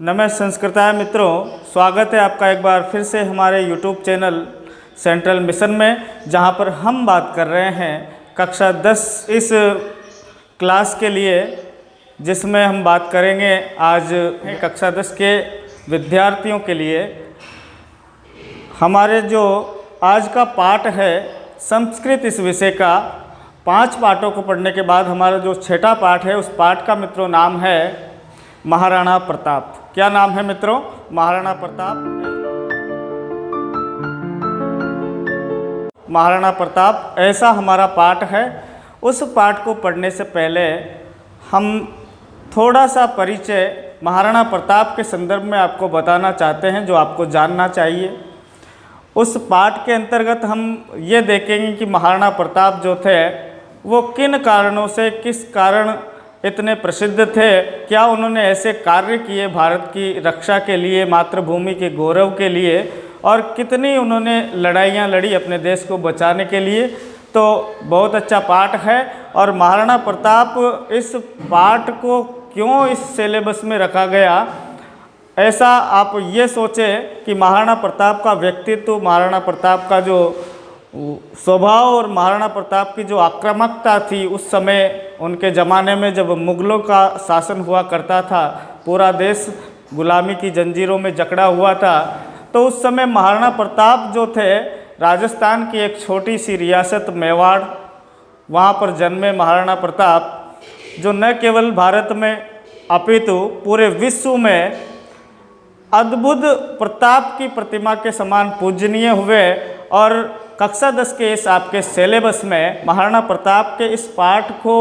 नमस्ते संस्कृताय मित्रों, स्वागत है आपका एक बार फिर से हमारे YouTube चैनल सेंट्रल मिशन में, जहां पर हम बात कर रहे हैं कक्षा 10 इस क्लास के लिए, जिसमें हम बात करेंगे आज कक्षा 10 के विद्यार्थियों के लिए। हमारे जो आज का पाठ है संस्कृत, इस विषय का 5 पाठों को पढ़ने के बाद हमारा जो 6ठा पाठ है, उस पाठ का मित्रों नाम है महाराणा प्रताप। क्या नाम है मित्रों? महाराणा प्रताप। महाराणा प्रताप ऐसा हमारा पाठ है। उस पाठ को पढ़ने से पहले हम थोड़ा सा परिचय महाराणा प्रताप के संदर्भ में आपको बताना चाहते हैं, जो आपको जानना चाहिए। उस पाठ के अंतर्गत हम ये देखेंगे कि महाराणा प्रताप जो थे वो किन कारणों से, किस कारण इतने प्रसिद्ध थे, क्या उन्होंने ऐसे कार्य किए भारत की रक्षा के लिए, मातृभूमि के गौरव के लिए, और कितनी उन्होंने लड़ाइयाँ लड़ी अपने देश को बचाने के लिए। तो बहुत अच्छा पाठ है। और महाराणा प्रताप, इस पाठ को क्यों इस सिलेबस में रखा गया, ऐसा आप ये सोचें कि महाराणा प्रताप का व्यक्तित्व, महाराणा प्रताप का जो स्वभाव और महाराणा प्रताप की जो आक्रामकता थी उस समय, उनके ज़माने में जब मुग़लों का शासन हुआ करता था, पूरा देश गुलामी की जंजीरों में जकड़ा हुआ था, तो उस समय महाराणा प्रताप जो थे, राजस्थान की एक छोटी सी रियासत मेवाड़, वहाँ पर जन्मे महाराणा प्रताप, जो न केवल भारत में अपितु पूरे विश्व में अद्भुत प्रताप की प्रतिमा के समान पूजनीय हुए। और कक्षा 10 के इस आपके सिलेबस में महाराणा प्रताप के इस पाठ को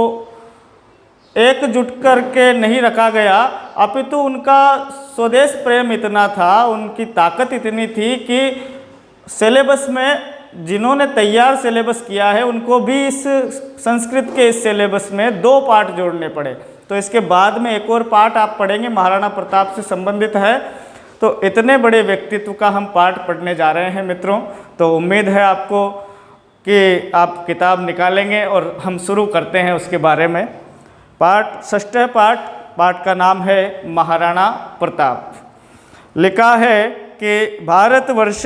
एकजुट करके नहीं रखा गया, अपितु उनका स्वदेश प्रेम इतना था, उनकी ताकत इतनी थी कि सिलेबस में जिन्होंने तैयार सिलेबस किया है उनको भी इस संस्कृत के इस सिलेबस में 2 पाठ जोड़ने पड़े। तो इसके बाद में एक और पाठ आप पढ़ेंगे, महाराणा प्रताप से संबंधित है। तो इतने बड़े व्यक्तित्व का हम पाठ पढ़ने जा रहे हैं मित्रों। तो उम्मीद है आपको कि आप किताब निकालेंगे और हम शुरू करते हैं उसके बारे में। पाठ 6ठा पाठ का नाम है महाराणा प्रताप। लिखा है कि भारतवर्ष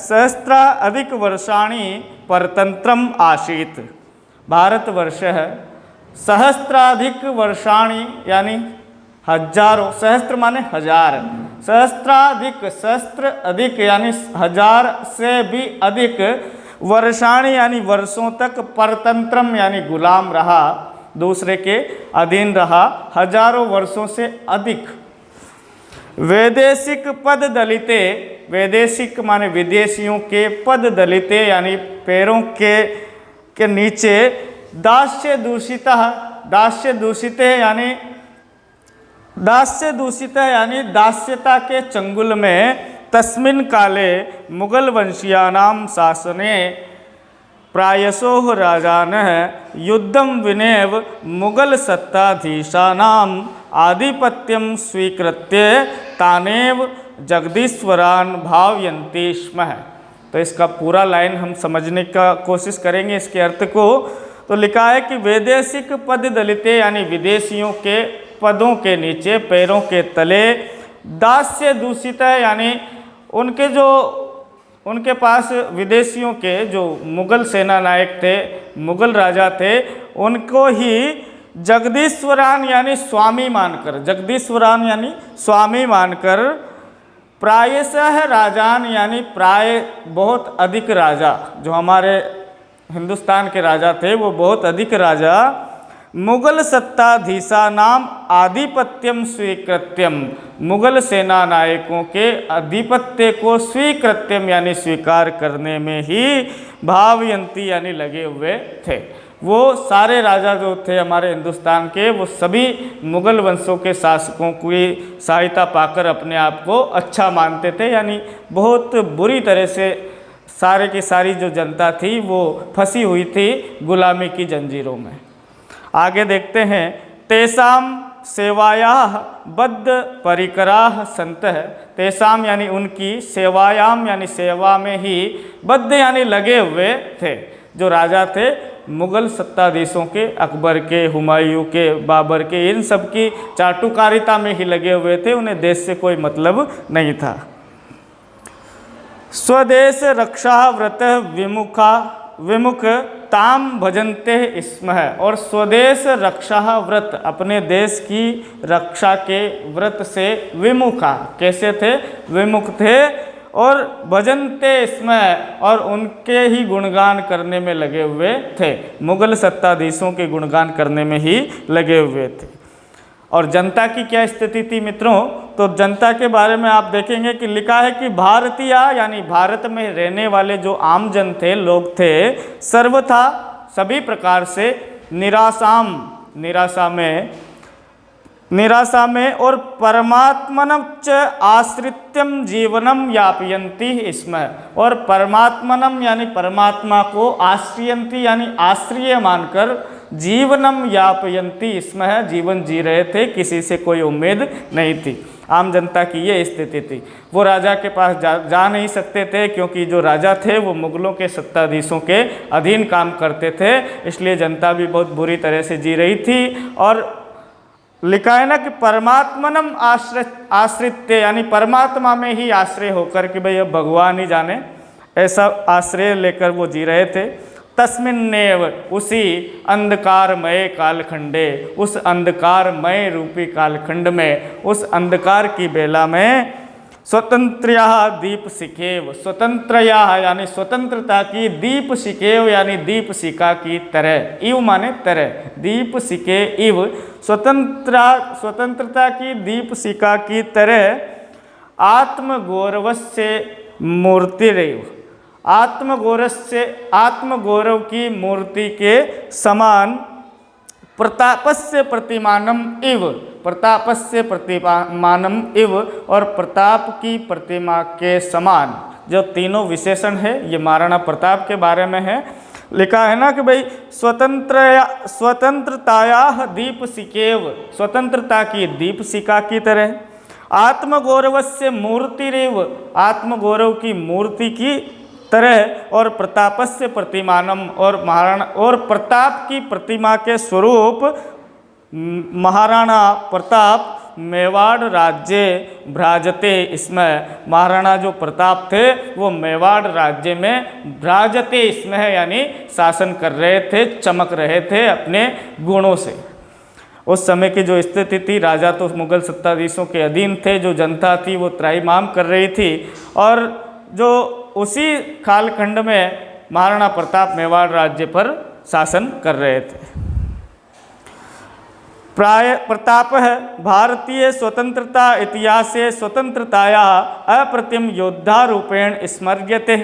सहस्रा अधिक वर्षाणि परतंत्रम आसीत। भारतवर्ष सहस्राधिक वर्षाणि यानी हजारों, सहस्त्र माने हजार, सहस्त्राधिक, सहस्त्र अधिक यानी हजार से भी अधिक, वर्षाणि यानी वर्षों तक, परतंत्रम यानी गुलाम रहा, दूसरे के अधीन रहा, हजारों वर्षों से अधिक। वैदेशिक पद दलिते, वैदेशिक माने विदेशियों के, पद दलिते यानी पैरों के नीचे, दास्य दूषिता, दास्य दूषित यानी दास्य दूषित यानी दास्यता के चंगुल में, तस्मिन् काले मुगल वंशीयानां शासने प्रायशो राजानः युद्धं विनेव मुगल सत्ताधीशानां आधिपत्यं स्वीकृत्य तानेव जगदीश्वरान् भावयन्ति स्म। तो इसका पूरा लाइन हम समझने का कोशिश करेंगे, इसके अर्थ को। तो लिखा है कि वैदेशिक पद दलिते यानी विदेशियों के पदों के नीचे, पैरों के तले, दास्य दूषित है यानी उनके पास विदेशियों के जो मुगल सेना नायक थे, मुगल राजा थे, उनको ही जगदीश्वरान यानी स्वामी मानकर, जगदीश्वरान यानी स्वामी मानकर, प्रायशः राजान यानी प्राय बहुत अधिक राजा, जो हमारे हिंदुस्तान के राजा थे वो बहुत अधिक राजा, मुगल सत्ताधीशा नाम आधिपत्यम स्वीकृत्यम, मुगल सेना नायकों के आधिपत्य को स्वीकृत्यम यानी स्वीकार करने में ही भावयंती यानी लगे हुए थे। वो सारे राजा जो थे हमारे हिंदुस्तान के, वो सभी मुगल वंशों के शासकों की सहायता पाकर अपने आप को अच्छा मानते थे, यानी बहुत बुरी तरह से सारे की सारी जो जनता थी वो फंसी हुई थी गुलामी की जंजीरों में। आगे देखते हैं। तेसाम सेवायाः बद्ध परिकराः सन्तः, तेसाम यानी उनकी, सेवायाम यानी सेवा में ही, बद्ध यानी लगे हुए थे, जो राजा थे मुग़ल सत्ताधीशों के, अकबर के, हुमायूं के, बाबर के, इन सब की चाटुकारिता में ही लगे हुए थे, उन्हें देश से कोई मतलब नहीं था। स्वदेश रक्षा व्रत विमुख ताम भजन्ते स्म है, और स्वदेश रक्षा व्रत, अपने देश की रक्षा के व्रत से विमुखा, कैसे थे, विमुख थे, और भजन्ते स्म, और उनके ही गुणगान करने में लगे हुए थे, मुग़ल सत्ताधीशों के गुणगान करने में ही लगे हुए थे। और जनता की क्या स्थिति थी मित्रों, तो जनता के बारे में आप देखेंगे कि लिखा है कि भारतीय यानी भारत में रहने वाले जो आम जन थे, लोग थे, सर्वथा सभी प्रकार से निराशा में और परमात्मनं च आश्रित्यम जीवनम यापयन्ति स्म, और परमात्मनम यानी परमात्मा को, आश्रयन्ति यानी आश्रय मानकर, जीवनम यापयन्ति स्म है, जीवन जी रहे थे, किसी से कोई उम्मीद नहीं थी। आम जनता की ये स्थिति थी। वो राजा के पास जा नहीं सकते थे, क्योंकि जो राजा थे वो मुग़लों के सत्ताधीशों के अधीन काम करते थे, इसलिए जनता भी बहुत बुरी तरह से जी रही थी। और लिखा है ना कि परमात्मनम आश्रित यानी परमात्मा में ही आश्रय होकर कि भाई अब भगवान ही जाने, ऐसा आश्रय लेकर वो जी रहे थे। तस्मिन्नेव, उसी अंधकारमय कालखंडे, उस अंधकारमय रूपी कालखंड में, उस अंधकार की बेला में, स्वतंत्रया दीप शिखेव, स्वतंत्रया यानी स्वतंत्रता की, दीप शिखेव यानी दीप शिखा की तरह, इव माने तरह, दीप शिखे इव, स्वतंत्रता की दीप शिखा की तरह, आत्मगौरवस्य मूर्तिरेव, आत्मगौरव की मूर्ति के समान, प्रतापस्य प्रतिमानम इव, प्रतापस्य प्रतिमानम इव, और प्रताप की प्रतिमा के समान। जो तीनों विशेषण है ये महाराणा प्रताप के बारे में है। लिखा है ना कि भाई स्वतंत्रताया दीप शिखेव, स्वतंत्रता की दीप शिखा की तरह, आत्मगौरवस्य मूर्तिरेव, आत्मगौरव की मूर्ति की तरह, और प्रतापस्य प्रतिमानम, और महाराणा और प्रताप की प्रतिमा के स्वरूप महाराणा प्रताप मेवाड़ राज्य भ्राजते, इसमें महाराणा जो प्रताप थे वो मेवाड़ राज्य में भ्राजते इसमें है, यानी शासन कर रहे थे, चमक रहे थे अपने गुणों से। उस समय की जो स्थिति थी, राजा तो मुग़ल सत्ताधीशों के अधीन थे, जो जनता थी वो त्राहिमाम कर रही थी, और जो उसी कालखंड में महाराणा प्रताप मेवाड़ राज्य पर शासन कर रहे थे। प्रताप है भारतीय स्वतंत्रता इतिहासे स्वतंत्रताया अप्रतिम योद्धा रूपेण स्मर्यते।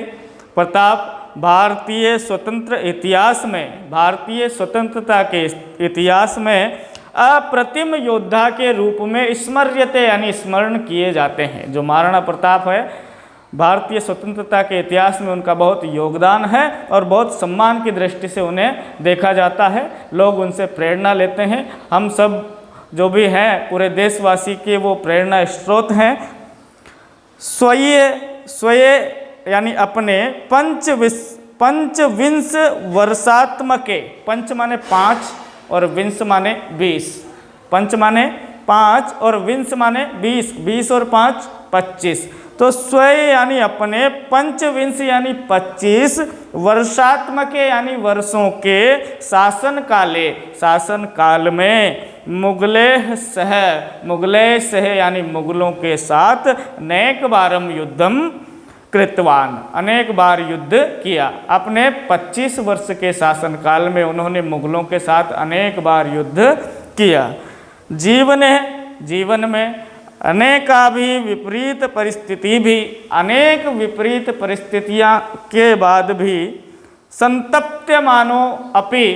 प्रताप भारतीय स्वतंत्र इतिहास में, भारतीय स्वतंत्रता के इतिहास में अप्रतिम योद्धा के रूप में स्मर्यते यानी स्मरण किए जाते हैं। जो महाराणा प्रताप है, भारतीय स्वतंत्रता के इतिहास में उनका बहुत योगदान है और बहुत सम्मान की दृष्टि से उन्हें देखा जाता है। लोग उनसे प्रेरणा लेते हैं। हम सब जो भी हैं पूरे देशवासी के वो प्रेरणा स्रोत हैं। स्वयं यानी अपने पंचविंश वर्षात्मके, पंच माने 5 और विंश माने 20, पंच माने 5 और विंश माने 20, 20 और 5 25। तो स्वयं यानी अपने, पंचविंश यानी 25, वर्षात्मके यानी वर्षों के शासन काल में मुगले सह यानी मुगलों के साथ अनेक बारम युद्धम कृतवान, अनेक बार युद्ध किया। अपने 25 वर्ष के शासनकाल में उन्होंने मुगलों के साथ अनेक बार युद्ध किया। जीवन में अनेक विपरीत परिस्थितियां के बाद भी संतप्यमानो अपि,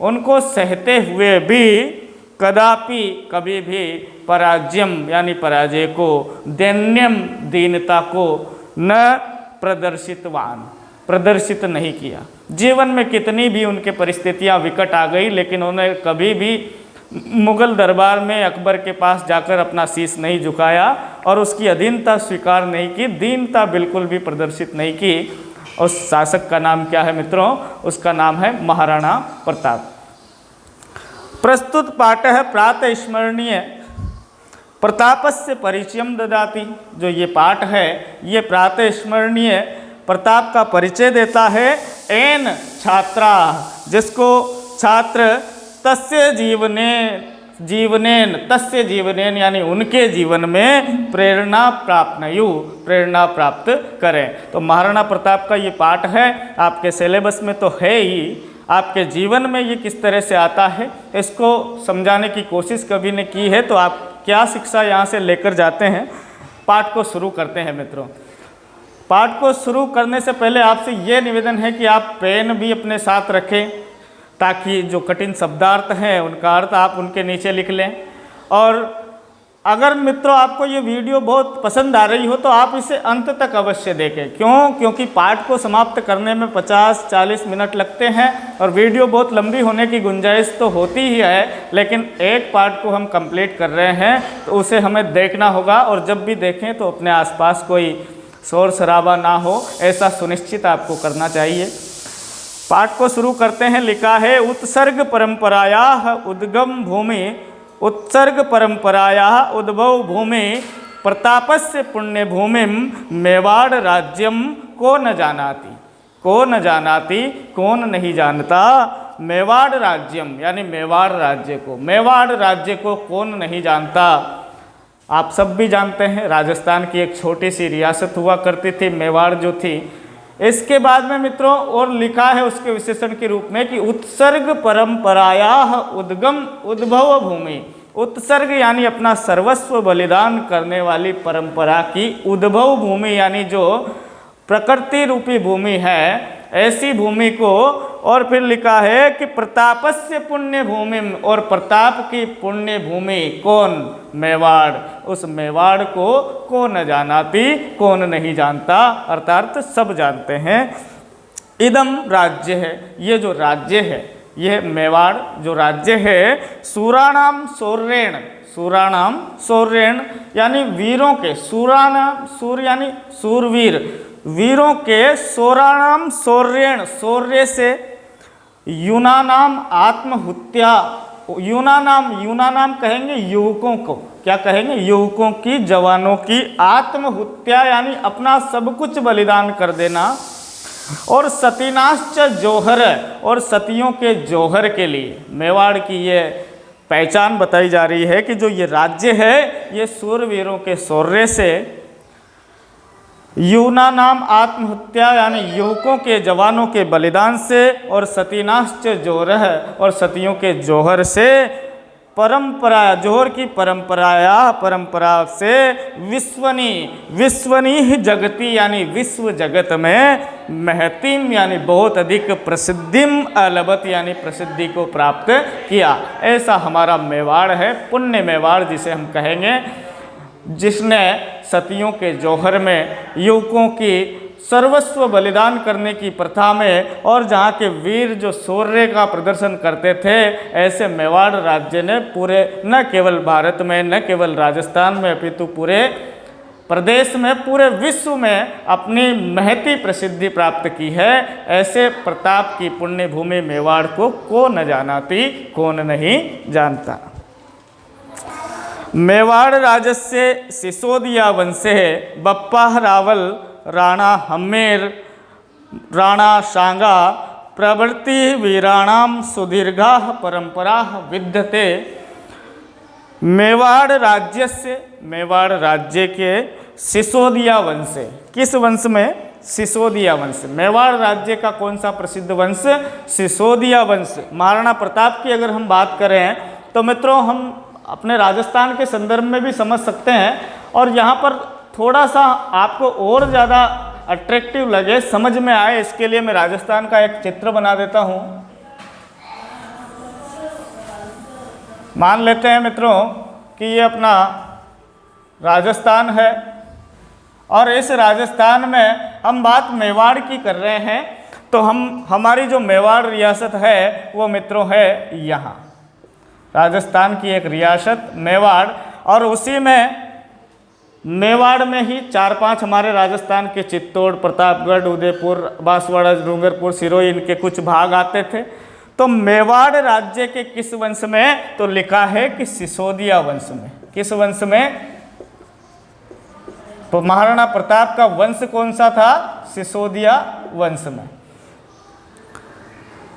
उनको सहते हुए भी कभी भी पराजयम यानी पराजय को, दैन्यम दीनता को न प्रदर्शित नहीं किया। जीवन में कितनी भी उनके परिस्थितियां विकट आ गई, लेकिन उन्होंने कभी भी मुग़ल दरबार में अकबर के पास जाकर अपना शीश नहीं झुकाया और उसकी अधीनता स्वीकार नहीं की, दीनता बिल्कुल भी प्रदर्शित नहीं की। उस शासक का नाम क्या है मित्रों? उसका नाम है महाराणा प्रताप। प्रस्तुत पाठः प्रातः स्मरणीय प्रतापस्य परिचयम ददाति। जो ये पाठ है ये प्रातः स्मरणीय प्रताप का परिचय देता है। एन छात्रा, जिसको छात्र तस्य जीवनेन यानी उनके जीवन में प्रेरणा प्राप्त करें। तो महाराणा प्रताप का ये पाठ है, आपके सिलेबस में तो है ही, आपके जीवन में ये किस तरह से आता है इसको समझाने की कोशिश कभी ने की है। तो आप क्या शिक्षा यहाँ से लेकर जाते हैं? पाठ को शुरू करते हैं मित्रों। पाठ को शुरू करने से पहले आपसे ये निवेदन है कि आप पेन भी अपने साथ रखें, ताकि जो कठिन शब्दार्थ हैं उनका अर्थ आप उनके नीचे लिख लें। और अगर मित्रों आपको ये वीडियो बहुत पसंद आ रही हो तो आप इसे अंत तक अवश्य देखें। क्यों? क्योंकि पाठ को समाप्त करने में 50-40 मिनट लगते हैं और वीडियो बहुत लंबी होने की गुंजाइश तो होती ही है, लेकिन एक पार्ट को हम कंप्लीट कर रहे हैं तो उसे हमें देखना होगा। और जब भी देखें तो अपने आसपास कोई शोर शराबा ना हो, ऐसा सुनिश्चित आपको करना चाहिए। पाठ को शुरू करते हैं। लिखा है उत्सर्ग परंपरायाः उद्गम भूमि, उत्सर्ग परंपरायाः उद्भव भूमि प्रतापस्य पुण्य भूमिम मेवाड़ राज्यम को न जानाति। को न जानाति, कौन नहीं जानता? मेवाड़ राज्यम यानी मेवाड़ राज्य को, मेवाड़ राज्य को कौन नहीं जानता? आप सब भी जानते हैं राजस्थान की एक छोटी सी रियासत हुआ करती थी मेवाड़ जो थी। इसके बाद में मित्रों और लिखा है उसके विशेषण के रूप में कि उत्सर्ग परंपरायाः उद्भव भूमि। उत्सर्ग यानी अपना सर्वस्व बलिदान करने वाली परंपरा की उद्भव भूमि यानी जो प्रकृति रूपी भूमि है, ऐसी भूमि को। और फिर लिखा है कि प्रतापस्य पुण्य भूमि, और प्रताप की पुण्य भूमि कौन? मेवाड़। उस मेवाड़ को कौन जानाति, कौन नहीं जानता, अर्थात सब जानते हैं। इदम राज्य है, ये जो राज्य है, यह मेवाड़ जो राज्य है, सूराणाम शौर्येण, सूराणाम शौर्येण यानी वीरों के, सूराणाम सूर यानी सूरवीर, वीरों के, शौराणाम शौर्येण शौर्य से, यूनानाम आत्महत्या, यूनानाम कहेंगे युवकों को, क्या कहेंगे? युवकों की, जवानों की आत्महत्या यानी अपना सब कुछ बलिदान कर देना। और सतीनाश्च जौहर, और सतियों के जौहर के लिए मेवाड़ की ये पहचान बताई जा रही है कि जो ये राज्य है ये सूरवीरों के शौर्य से, यूना नाम आत्महत्या यानी युवकों के, जवानों के बलिदान से, और सतीनाश्च जौहर और सतियों के जौहर से, परंपरा जौहर की परंपरा से, विश्वनी जगती यानी विश्व जगत में, महतिम यानी बहुत अधिक, प्रसिद्धिम अलबत यानी प्रसिद्धि को प्राप्त किया। ऐसा हमारा मेवाड़ है, पुण्य मेवाड़ जिसे हम कहेंगे, जिसने सतियों के जौहर में, युवकों की सर्वस्व बलिदान करने की प्रथा में, और जहाँ के वीर जो शौर्य का प्रदर्शन करते थे, ऐसे मेवाड़ राज्य ने पूरे न केवल भारत में, न केवल राजस्थान में, अपितु पूरे प्रदेश में, पूरे विश्व में अपनी महती प्रसिद्धि प्राप्त की है। ऐसे प्रताप की पुण्य भूमि मेवाड़ को न जानाति, कौन नहीं जानता। मेवाड़ राजस्य सिसोदिया वंशे बप्पा रावल राणा हम्मेर राणा शांगा प्रवृत्ति वीराणाम सुदीर्घा परंपरा विद्यते। मेवाड़ राज्य से, मेवाड़ राज्य के सिसोदिया वंश से, किस वंश में? सिसोदिया वंश। मेवाड़ राज्य का कौन सा प्रसिद्ध वंश? सिसोदिया वंश। महाराणा प्रताप की अगर हम बात करें तो मित्रों हम अपने राजस्थान के संदर्भ में भी समझ सकते हैं, और यहाँ पर थोड़ा सा आपको और ज़्यादा अट्रैक्टिव लगे, समझ में आए, इसके लिए मैं राजस्थान का एक चित्र बना देता हूँ। मान लेते हैं मित्रों कि ये अपना राजस्थान है, और इस राजस्थान में हम बात मेवाड़ की कर रहे हैं, तो हमारी जो मेवाड़ रियासत है वो मित्रों है यहाँ, राजस्थान की एक रियासत मेवाड़, और उसी में मेवाड़ में ही 4-5 हमारे राजस्थान के चित्तौड़, प्रतापगढ़, उदयपुर, बांसवाड़ा, डूंगरपुर, सिरोही इनके कुछ भाग आते थे। तो मेवाड़ राज्य के किस वंश में? तो लिखा है कि सिसोदिया वंश में। किस वंश में? तो महाराणा प्रताप का वंश कौन सा था? सिसोदिया वंश में।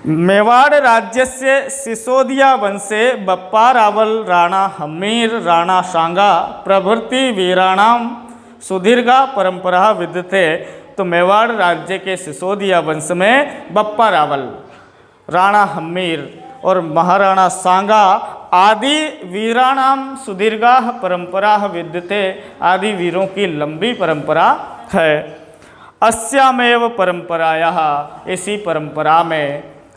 मेवाड़ राज्य से सिसोदिया वंशे बप्पा रावल, राणा हम्मीर, राणा सांगा प्रभृति वीराणाम सुदीर्घा परंपरा विद्यते। तो मेवाड़ राज्य के सिसोदिया वंश में बप्पा रावल, राणा हम्मीर और महाराणा सांगा आदि वीराणाम सुदीर्घा परंपरा विद्यते। आदि वीरों की लंबी परंपरा है। अस्यामेव परंपरायाः,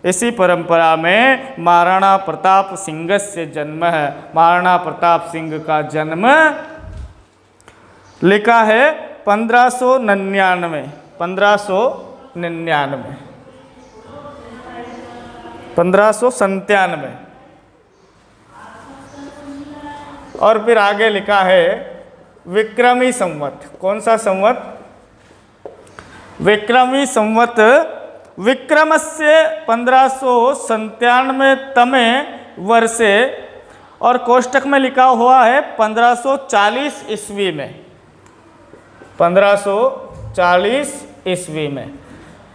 इसी परंपरा में महाराणा प्रताप सिंह से जन्म है। महाराणा प्रताप सिंह का जन्म लिखा है 1599 1597। और फिर आगे लिखा है विक्रमी संवत। कौन सा संवत? विक्रमी संवत विक्रमस्य 1597 तमे वर्षे, और कोष्टक में लिखा हुआ है 1540 ईस्वी में। 1540 ईस्वी में।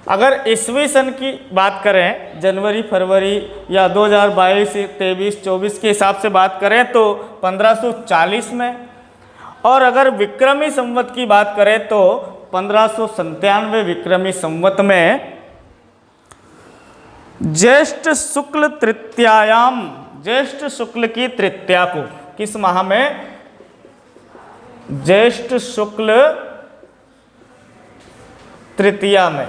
अगर ईस्वी सन की बात करें, जनवरी, फरवरी या 2022, 23, 24 के हिसाब से बात करें तो 1540 में। और अगर विक्रमी संवत की बात करें तो 1597 विक्रमी संवत में ज्येष्ठ शुक्ल तृतीयायाम, ज्येष्ठ शुक्ल की तृतीया को, किस माह में? ज्येष्ठ शुक्ल तृतीया में।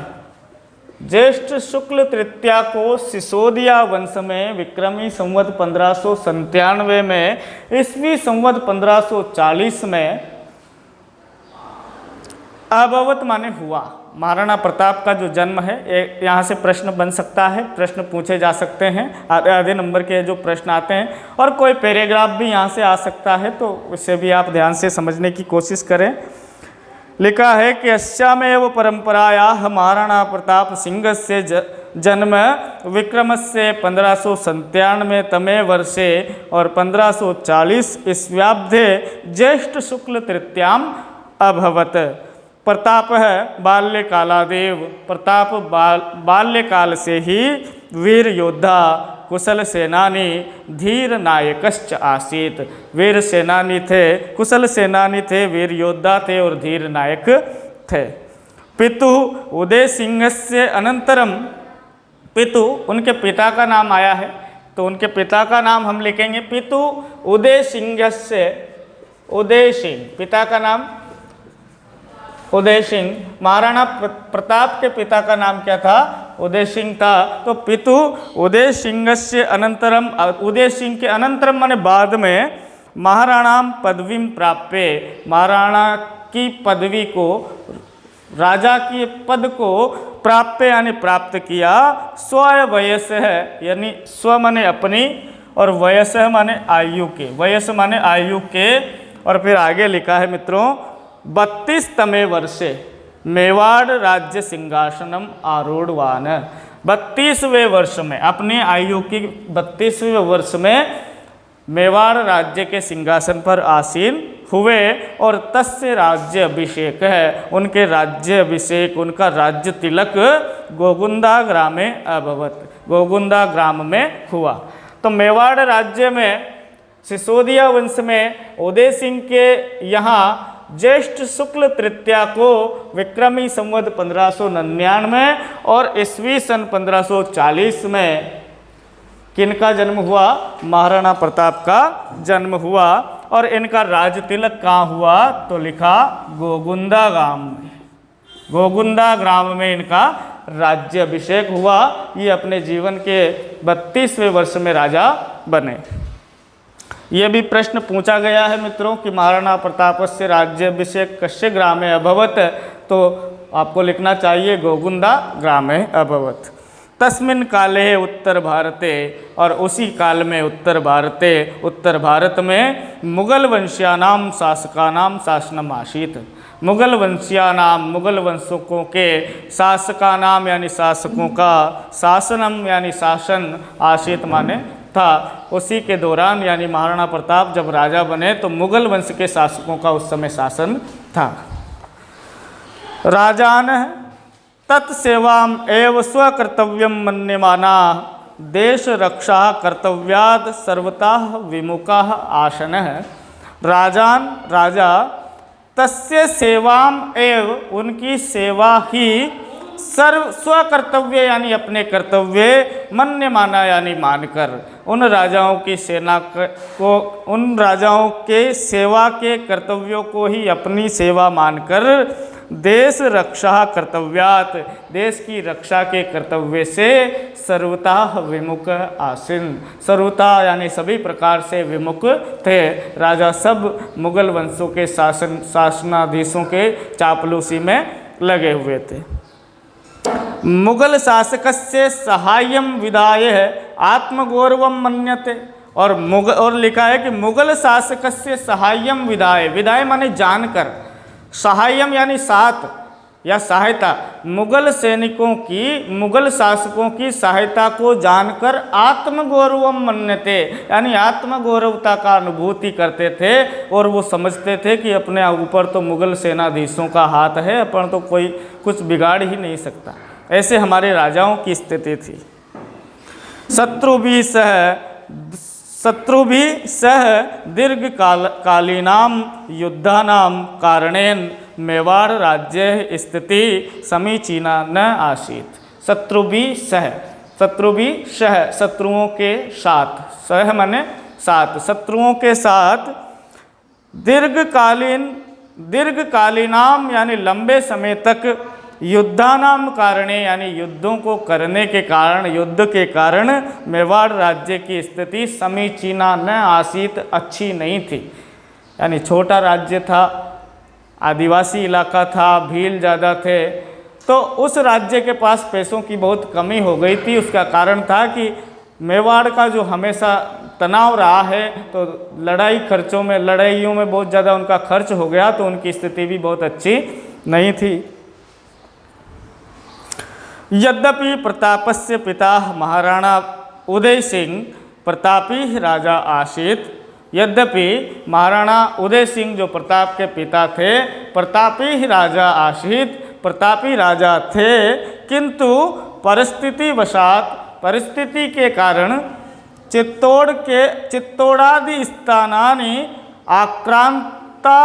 ज्येष्ठ शुक्ल तृतीया को सिसोदिया वंश में विक्रमी संवत 1597 में, ईस्वी संवत 1540 में अभवत माने हुआ। महाराणा प्रताप का जो जन्म है, यहाँ से प्रश्न बन सकता है, प्रश्न पूछे जा सकते हैं, आधे नंबर के जो प्रश्न आते हैं, और कोई पैराग्राफ भी यहाँ से आ सकता है, तो उससे भी आप ध्यान से समझने की कोशिश करें। लिखा है कि अस्यामेव परंपरायाः महाराणा प्रताप सिंह से जन्म विक्रमस्य 1597 तमे वर्षे और 1540 ईस्व्याब्दे ज्येष्ठ शुक्ल तृतीयाम अभवत। प्रताप है बाल्यकालादेव, प्रताप बाल्यकाल से ही वीर योद्धा, कुशल सेनानी, धीर नायकश्च आसीत। वीर सेनानी थे, कुशल सेनानी थे, वीर योद्धा थे और धीर नायक थे। पितु उदय सिंह से अनंतरम, पितु उनके पिता का नाम आया है, तो उनके पिता का नाम हम लिखेंगे पितु उदय सिंह से, उदय सिंह, पिता का नाम उदय सिंह। महाराणा प्रताप के पिता का नाम क्या था? उदय सिंह था। तो पितु उदय सिंह से अनंतरम, उदय सिंह के अनंतरम माने बाद में, महाराणाम पदवीं प्राप्य, महाराणा की पदवी को, राजा की पद को प्राप्य यानी प्राप्त किया। स्व वयस है, यानी स्व माने अपनी, और वयस माने आयु के, वयस माने आयु के। और फिर आगे लिखा है मित्रों 32तमे वर्षे मेवाड़ राज्य सिंहासनम आरूढ़वान। 32वें वर्ष में, अपने आयु की 32वें वर्ष में मेवाड़ राज्य के सिंहासन पर आसीन हुए। और तस्य राज्य अभिषेक है, उनके राज्य अभिषेक, उनका राज्य तिलक गोगुंदा ग्रामे अभवत, गोगुंदा ग्राम में हुआ। तो मेवाड़ राज्य में सिसोदिया वंश में उदय सिंह के यहाँ ज्येष्ठ शुक्ल तृतीया को विक्रमी संवत 1599 और ईस्वी सन 1540 में किनका जन्म हुआ? महाराणा प्रताप का जन्म हुआ। और इनका राज तिलक कहाँ हुआ? तो लिखा गोगुंदा ग्राम में, गोगुंदा ग्राम में इनका राज्य अभिषेक हुआ। ये अपने जीवन के 32वें वर्ष में राजा बने। ये भी प्रश्न पूछा गया है मित्रों कि महाराणा प्रताप से राज्याभिषेक कस्य ग्रामे अभवत, तो आपको लिखना चाहिए गोगुंदा ग्रामे अभवत। तस्मिन् काले उत्तर भारते, और उसी काल में उत्तर भारत में मुगल वंशियानाम शासकानाम शासनम आसीत। मुगल वंशियानाम, मुगल वंशकों के शासकानाम यानी शासकों का, शासनम यानी शासन, आसीत माने था। उसी के दौरान यानी महाराणा प्रताप जब राजा बने तो मुगल वंश के शासकों का उस समय शासन था। राजान तत्सेवाम एव स्वकर्तव्यम मन्यमाना देश रक्षा कर्तव्याद सर्वथा विमुखा आसन। राजान, राजा, तस्य सेवाम एव, उनकी सेवा ही, स्वकर्तव्य यानी अपने कर्तव्य, मन्यमाना यानी मानकर, उन राजाओं की सेना को, उन राजाओं के सेवा के कर्तव्यों को ही अपनी सेवा मानकर देश रक्षा कर्तव्यात, देश की रक्षा के कर्तव्य से सर्वतः विमुख आसीन, सर्वथा यानी सभी प्रकार से विमुख थे। राजा सब मुगल वंशों के शासनाधीशों के चापलूसी में लगे हुए थे। मुगल शासकस्य सहाय्यम विदाय आत्मगौरवम मन्यते, और लिखा है कि मुगल शासकस्य सहाय्यम विदाय, विदाय माने जानकर, सहाय्यम यानी साथ या सहायता, मुगल सैनिकों की, मुगल शासकों की सहायता को जानकर आत्मगौरवम मन्यते यानी आत्मगौरवता का अनुभूति करते थे, और वो समझते थे कि अपने ऊपर तो मुगल सेनाधीशों का हाथ है, अपन तो कोई कुछ बिगाड़ ही नहीं सकता। ऐसे हमारे राजाओं की स्थिति थी। शत्रु भी सह दीर्घकालीनाम युद्धानाम कारणेन मेवाड़ राज्य स्थिति समीचीना न आसीत। शत्रु भी सह, शत्रुओं के साथ, सह माने साथ, शत्रुओं के साथ दीर्घकालीनाम यानी लंबे समय तक, युद्धानाम कारणे यानी युद्धों को करने के कारण, युद्ध के कारण मेवाड़ राज्य की स्थिति समीचीना न आसीत, अच्छी नहीं थी। यानी छोटा राज्य था, आदिवासी इलाका था, भील ज़्यादा थे, तो उस राज्य के पास पैसों की बहुत कमी हो गई थी। उसका कारण था कि मेवाड़ का जो हमेशा तनाव रहा है, तो लड़ाइयों में बहुत ज़्यादा उनका खर्च हो गया, तो उनकी स्थिति भी बहुत अच्छी नहीं थी। यद्यपि प्रतापस्य पिता महाराणा उदय सिंह प्रतापी राजा आसीत, यद्यपि महाराणा उदय सिंह जो प्रताप के पिता थे प्रतापी राजा आसीत, प्रतापी राजा थे, किंतु परिस्थिति के कारण चित्तौड़ादि स्थानानि आक्रांता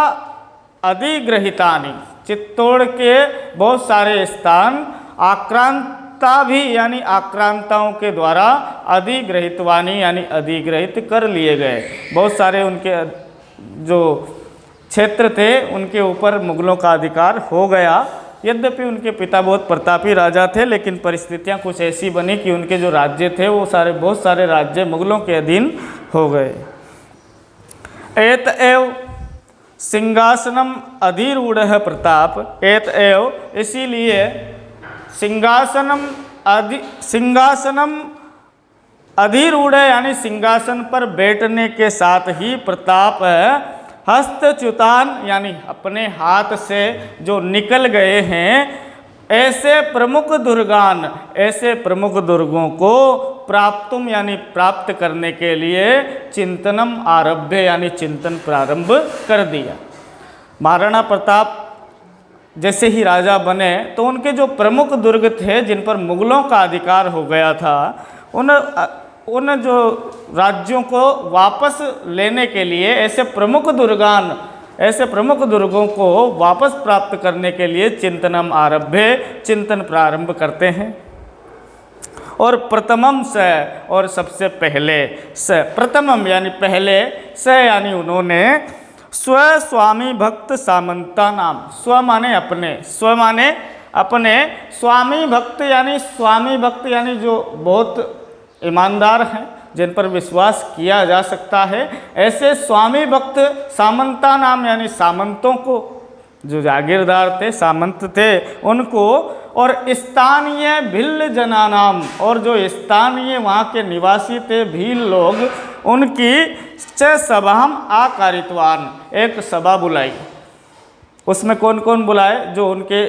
अधिग्रहितानि, चित्तौड़ के बहुत सारे स्थान आक्रांता भी यानी आक्रांताओं के द्वारा अधिग्रहितवानी यानी अधिग्रहित कर लिए गए। बहुत सारे उनके जो क्षेत्र थे उनके ऊपर मुगलों का अधिकार हो गया। यद्यपि उनके पिता बहुत प्रतापी राजा थे, लेकिन परिस्थितियां कुछ ऐसी बनी कि उनके जो राज्य थे वो बहुत सारे राज्य मुगलों के अधीन हो गए। एतएव सिंहासनम अधिरूढ़ प्रताप, एतएव इसीलिए सिंहासनम अधिरूढ़ यानी सिंहासन पर बैठने के साथ ही प्रताप हस्तच्युतान यानी अपने हाथ से जो निकल गए हैं, ऐसे प्रमुख दुर्गों को प्राप्तुम यानी प्राप्त करने के लिए चिंतनम आरभ्य यानी चिंतन प्रारंभ कर दिया। महाराणा प्रताप जैसे ही राजा बने तो उनके जो प्रमुख दुर्ग थे जिन पर मुगलों का अधिकार हो गया था, उन जो राज्यों को वापस लेने के लिए ऐसे प्रमुख दुर्गों को वापस प्राप्त करने के लिए चिंतनम आरभ्य चिंतन प्रारंभ करते हैं। और प्रथमम स और सबसे पहले स, प्रथमम यानी पहले, स यानी उन्होंने स्वामी भक्त सामंता नाम, स्व माने अपने, स्वामी भक्त यानी जो बहुत ईमानदार हैं, जिन पर विश्वास किया जा सकता है, ऐसे स्वामी भक्त सामंता नाम यानी सामंतों को, जो जागीरदार थे, सामंत थे, उनको और स्थानीय भिल्ल जनानाम, और जो स्थानीय वहाँ के निवासी थे भील लोग, उनकी च सभाम आकारितवान, एक सभा बुलाई। उसमें कौन कौन बुलाए? जो उनके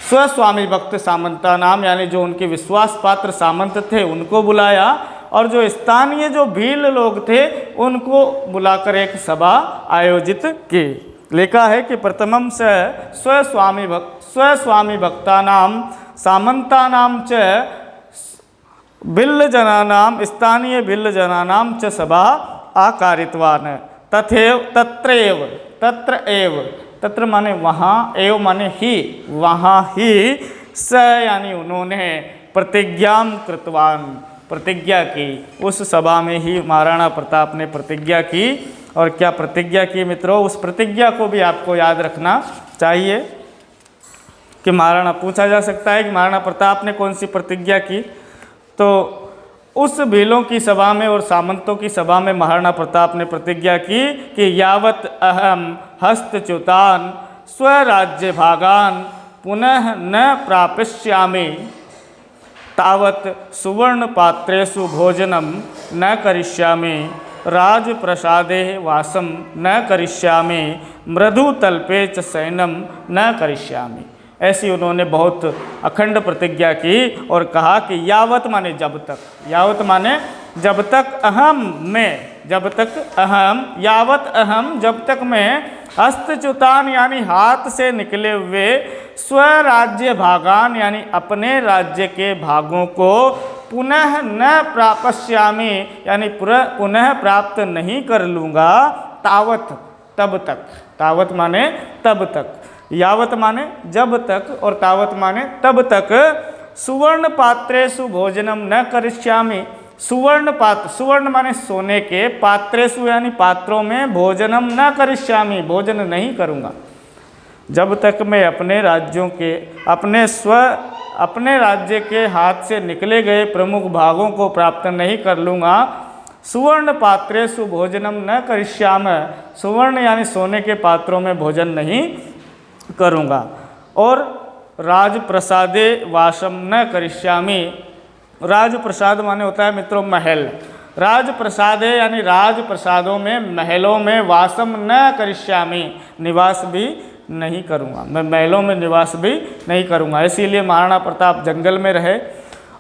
स्वस्वामी भक्त सामंता नाम, यानी जो उनके विश्वास पात्र सामंत थे उनको बुलाया, और जो स्थानीय जो भील लोग थे उनको बुलाकर एक सभा आयोजित की। लिखा है कि प्रथमम से स्वस्वामी भक्ता नाम सामंता नाम च भिल्ल जनानाम, स्थानीय भिल्ल जनानाम च सभा आकारितवान। तथैव तत्रैव, तत्र एव, तत्र माने वहाँ, एव माने ही, वहाँ ही, स यानी उन्होंने, प्रतिज्ञाम कृतवान, प्रतिज्ञा की। उस सभा में ही महाराणा प्रताप ने प्रतिज्ञा की। और क्या प्रतिज्ञा की मित्रों? उस प्रतिज्ञा को भी आपको याद रखना चाहिए कि महाराणा, पूछा जा सकता है कि महाराणा प्रताप ने कौन सी प्रतिज्ञा की। तो उस भीलों की सभा में और सामंतों की सभा में महाराणा प्रताप ने प्रतिज्ञा की कि यावत अहम हस्तच्युतान स्वराज्य भागान पुनः न प्रापिष्यामि तावत सुवर्ण पात्रेषु भोजनम न करिष्यामि, राजप्रसादे वासम न करिष्यामि, मृदुतल्पे च शयनम न करिष्यामि। ऐसी उन्होंने बहुत अखंड प्रतिज्ञा की और कहा कि यावत माने जब तक, यावत माने जब तक अहम में, जब तक अहम, यावत अहम जब तक मैं हस्तच्युतान यानी हाथ से निकले हुए, स्वराज्य भागान यानी अपने राज्य के भागों को, पुनः न प्रापस्यामि यानी पुनः प्राप्त नहीं कर लूँगा, तावत तब तक, तावत माने तब तक, यावत माने जब तक और तावत माने तब तक, सुवर्ण पात्रेषु भोजनम न करिष्यामि, सुवर्ण पात्र, सुवर्ण माने सोने के, पात्रेषु यानी पात्रों में, भोजनम न करिष्यामि भोजन नहीं करूँगा, जब तक मैं अपने राज्यों के, अपने राज्य के हाथ से निकले गए प्रमुख भागों को प्राप्त नहीं कर लूँगा। सुवर्ण पात्रेषु भोजनम न करिष्याम, सुवर्ण यानी सोने के पात्रों में भोजन नहीं करूँगा। और राजप्रसादे वासम न करिष्यामि, राजप्रसाद माने होता है मित्रों महल, राजप्रसादे यानी राजप्रसादों में, महलों में, वासम न करिष्यामि निवास भी नहीं करूँगा, मैं महलों में निवास भी नहीं करूँगा। इसीलिए महाराणा प्रताप जंगल में रहे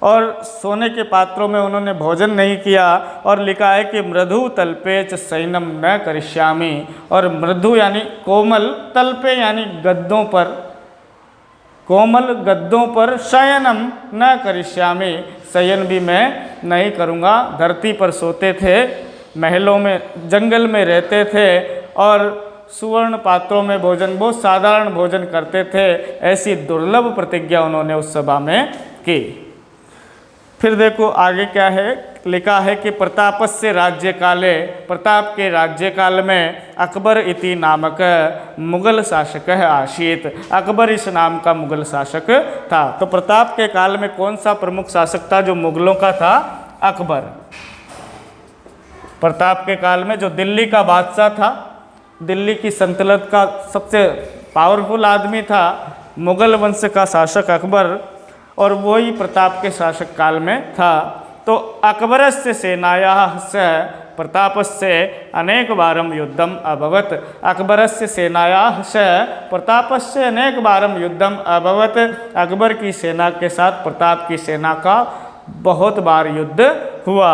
और सोने के पात्रों में उन्होंने भोजन नहीं किया। और लिखा है कि मृदु तल्पे च शयनम न करिष्यामि, और मृदु यानी कोमल, तल्पे यानी गद्दों पर, कोमल गद्दों पर, शयनम न करिष्यामि शयन भी मैं नहीं करूँगा। धरती पर सोते थे, महलों में, जंगल में रहते थे और सुवर्ण पात्रों में भोजन, बहुत साधारण भोजन करते थे। ऐसी दुर्लभ प्रतिज्ञा उन्होंने उस सभा में की। फिर देखो आगे क्या है, लिखा है कि प्रतापस्य राज्य काले, प्रताप के राज्य काल में अकबर इति नामक मुगल शासक आसीत, अकबर इस नाम का मुगल शासक था। तो प्रताप के काल में कौन सा प्रमुख शासक था जो मुगलों का था? अकबर। प्रताप के काल में जो दिल्ली का बादशाह था, दिल्ली की सल्तनत का सबसे पावरफुल आदमी था, मुगल वंश का शासक अकबर, और वही प्रताप के शासक काल में था। तो अकबरस्य सेनायाः सह प्रतापस्य अनेक बारम युद्धम अभवत, अकबरस्य सेनायाः सह प्रतापस्य अनेक बारम युद्धम अभवत, अकबर की सेना के साथ प्रताप की सेना का बहुत बार युद्ध हुआ।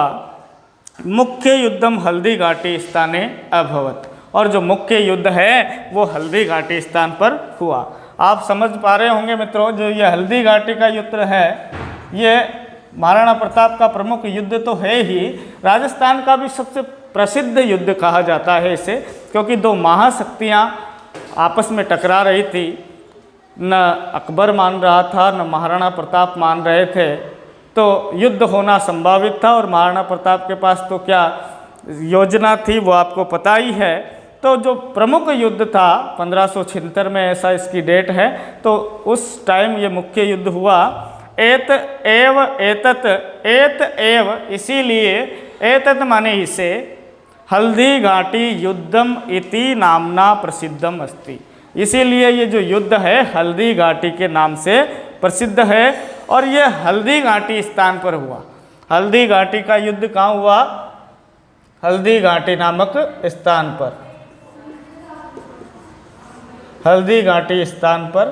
मुख्य युद्धम हल्दी घाटी स्थाने अभवत, और जो मुख्य युद्ध है वो हल्दी घाटी स्थान पर हुआ। आप समझ पा रहे होंगे मित्रों, जो ये हल्दी घाटी का युद्ध है, ये महाराणा प्रताप का प्रमुख युद्ध तो है ही, राजस्थान का भी सबसे प्रसिद्ध युद्ध कहा जाता है इसे, क्योंकि दो महाशक्तियाँ आपस में टकरा रही थी। न अकबर मान रहा था, न महाराणा प्रताप मान रहे थे, तो युद्ध होना संभावित था। और महाराणा प्रताप के पास तो क्या योजना थी वो आपको पता ही है। तो जो प्रमुख युद्ध था 1576 में, ऐसा इसकी डेट है, तो उस टाइम ये मुख्य युद्ध हुआ। एत एव एतत, एत एव इसीलिए, एतत माने इसे, हल्दी घाटी युद्धम इति नामना प्रसिद्धम अस्ति, इसीलिए ये जो युद्ध है हल्दी घाटी के नाम से प्रसिद्ध है और ये हल्दी घाटी स्थान पर हुआ। हल्दी घाटी का युद्ध कहाँ हुआ? हल्दी घाटी नामक स्थान पर, हल्दी घाटी स्थान पर,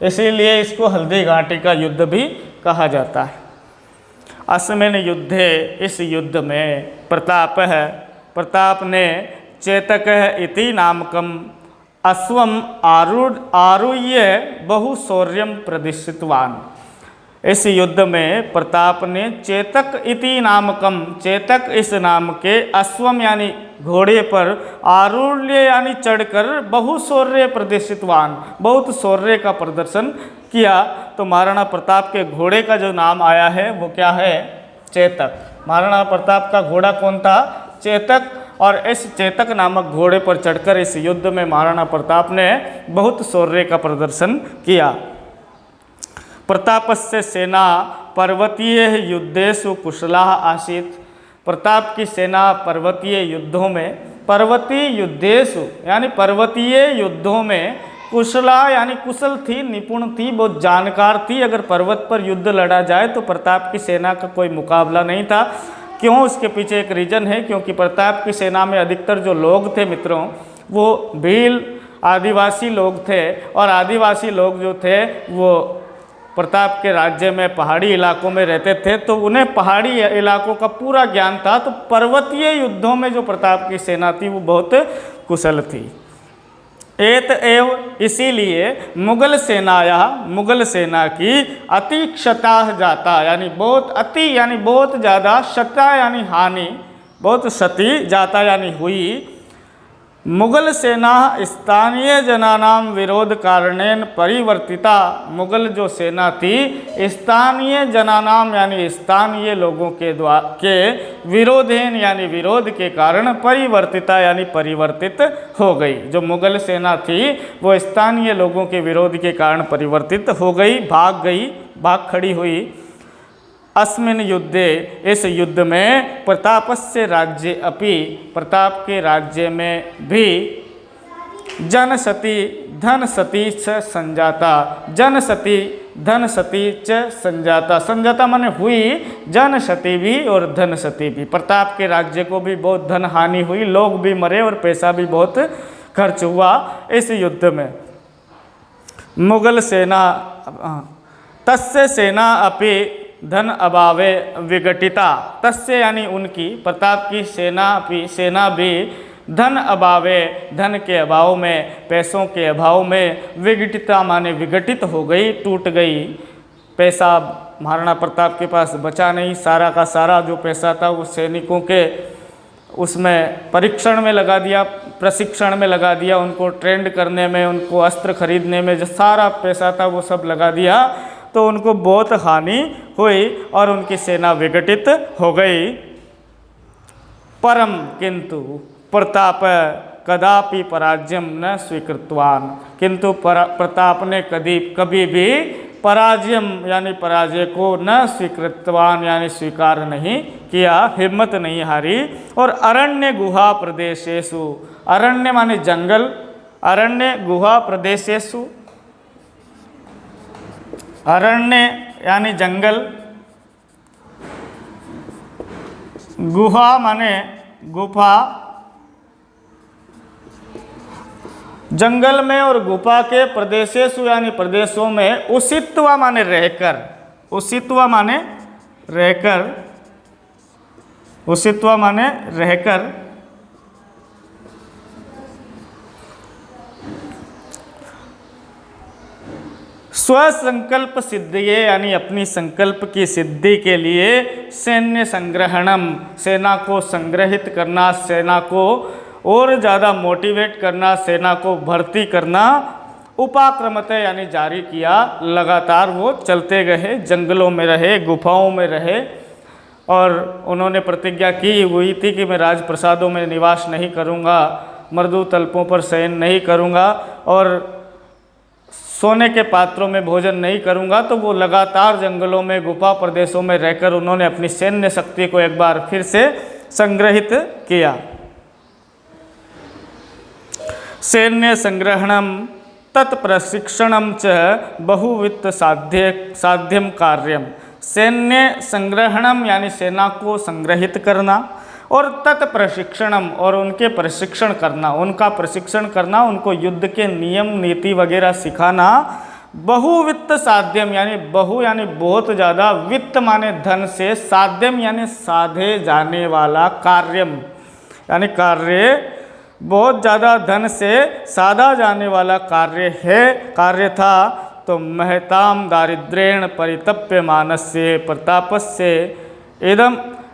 इसीलिए इसको हल्दी घाटी का युद्ध भी कहा जाता है। अस्मिन् युद्धे, इस युद्ध में प्रताप ने चेतक इति नामकम अश्वम आरुह्य बहुशौर्यम प्रदर्शितवान। इस युद्ध में प्रताप ने चेतक इति नामकम, चेतक इस नाम के, अश्वम यानी घोड़े पर, आरुह्य यानी चढ़कर, बहुशौर्य प्रदर्शितवान, बहुत शौर्य का प्रदर्शन किया। तो महाराणा प्रताप के घोड़े का जो नाम आया है वो क्या है? चेतक। महाराणा प्रताप का घोड़ा कौन था? चेतक। और इस चेतक नामक घोड़े पर चढ़कर इस युद्ध में महाराणा प्रताप ने बहुत शौर्य का प्रदर्शन किया। प्रतापस्य सेना पर्वतीय युद्धेषु कुशला आसीत्। प्रताप की सेना पर्वतीय युद्धों में, पर्वतीय युद्धेषु यानी पर्वतीय युद्धों में, कुशला यानी कुशल थी, निपुण थी, बहुत जानकार थी। अगर पर्वत पर युद्ध लड़ा जाए तो प्रताप की सेना का कोई मुकाबला नहीं था। क्यों? उसके पीछे एक रीजन है, क्योंकि प्रताप की सेना में अधिकतर जो लोग थे मित्रों, वो भील आदिवासी लोग थे और आदिवासी लोग जो थे वो प्रताप के राज्य में पहाड़ी इलाकों में रहते थे, तो उन्हें पहाड़ी इलाकों का पूरा ज्ञान था। तो पर्वतीय युद्धों में जो प्रताप की सेना थी वो बहुत कुशल थी। एत एव, इसीलिए मुगल सेना की अति क्षता जाता, यानी बहुत अति यानी बहुत ज़्यादा, क्षता यानी हानि, बहुत क्षति जाता यानी हुई। मुगल सेना स्थानीय जनानाम विरोध कारणेन परिवर्तिता। मुगल जो सेना थी स्थानीय जनानाम यानी स्थानीय लोगों के विरोधेन यानी विरोध के कारण परिवर्तिता यानी परिवर्तित हो गई। जो मुगल सेना थी वो स्थानीय लोगों के विरोध के कारण परिवर्तित हो गई, भाग खड़ी हुई। अस्मिन् युद्धे, इस युद्ध में प्रतापस्य राज्य अपि, प्रताप के राज्य में भी जनसती धनसती च संजाता, जनसती धनसती च संजाता, संजाता माने हुई, जनसती भी और धनसती भी। प्रताप के राज्य को भी बहुत धन हानि हुई, लोग भी मरे और पैसा भी बहुत खर्च हुआ इस युद्ध में। मुगल सेना तस्य सेना अपि धन अभावे विघटिता। तस्य यानी उनकी, प्रताप की सेना भी धन अभावे, धन के अभाव में, पैसों के अभाव में, विघटिता माने विघटित हो गई, टूट गई। पैसा महाराणा प्रताप के पास बचा नहीं, सारा का सारा जो पैसा था वो सैनिकों के उसमें परीक्षण में लगा दिया, प्रशिक्षण में लगा दिया, उनको ट्रेंड करने में, उनको अस्त्र खरीदने में जो सारा पैसा था वो सब लगा दिया। तो उनको बहुत हानि हुई और उनकी सेना विघटित हो गई। परम किंतु प्रताप कदापि पराजयम न स्वीकृतवान। किंतु प्रताप ने कभी भी पराजयम यानी पराजय को न स्वीकृतवान यानी स्वीकार नहीं किया, हिम्मत नहीं हारी। और अरण्य गुहा प्रदेशेषु, अरण्य माने जंगल, अरण्य गुहा प्रदेशेषु, अरण्य यानी जंगल, गुहा माने गुफा, जंगल में और गुफा के प्रदेशेषु यानी प्रदेशों में, उषित्वा माने रहकर, उषित्वा माने रहकर, उषित्वा माने रहकर, स्वसंकल्प सिद्धिये यानी अपनी संकल्प की सिद्धि के लिए सैन्य संग्रहणम, सेना को संग्रहित करना, सेना को और ज़्यादा मोटिवेट करना, सेना को भर्ती करना, उपाक्रमत यानी जारी किया। लगातार वो चलते गए, जंगलों में रहे, गुफाओं में रहे और उन्होंने प्रतिज्ञा की हुई थी कि मैं राजप्रसादों में निवास नहीं करूँगा, मृदु तल्पों पर शयन नहीं करूँगा और सोने के पात्रों में भोजन नहीं करूँगा। तो वो लगातार जंगलों में, गुफा प्रदेशों में रहकर उन्होंने अपनी सैन्य शक्ति को एक बार फिर से संग्रहित किया। सैन्य संग्रहणम तत्प्रशिक्षणम च बहुवित्त साध्यम कार्यम। सैन्य संग्रहणम यानी सेना को संग्रहित करना, और तत्प्रशिक्षणम और उनके प्रशिक्षण करना, उनका प्रशिक्षण करना, उनको युद्ध के नियम नीति वगैरह सिखाना। बहुवित्त साध्यम यानी बहु यानी बहुत ज़्यादा, वित्त माने धन से, साध्यम यानी साधे जाने वाला, कार्यम यानी कार्य, बहुत ज़्यादा धन से साधा जाने वाला कार्य था। तो महताम दारिद्र्येण परितप्यमानस्य प्रतापस्य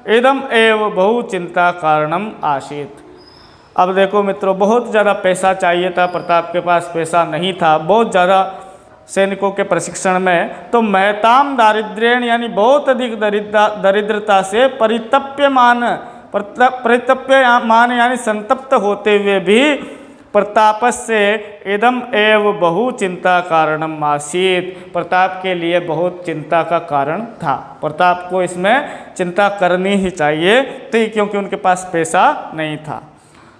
इदम एव बहु चिंता कारणम आसीत। अब देखो मित्रों, बहुत ज़्यादा पैसा चाहिए था, प्रताप के पास पैसा नहीं था, बहुत ज़्यादा सैनिकों के प्रशिक्षण में। तो महताम दारिद्र्येण यानी बहुत अधिक दरिद्रता से, परितप्यमान यानी संतप्त होते हुए भी, प्रतापस्य इदम एव बहु चिंता कारणम आसीत, प्रताप के लिए बहुत चिंता का कारण था। प्रताप को इसमें चिंता करनी ही चाहिए थी, क्योंकि उनके पास पैसा नहीं था।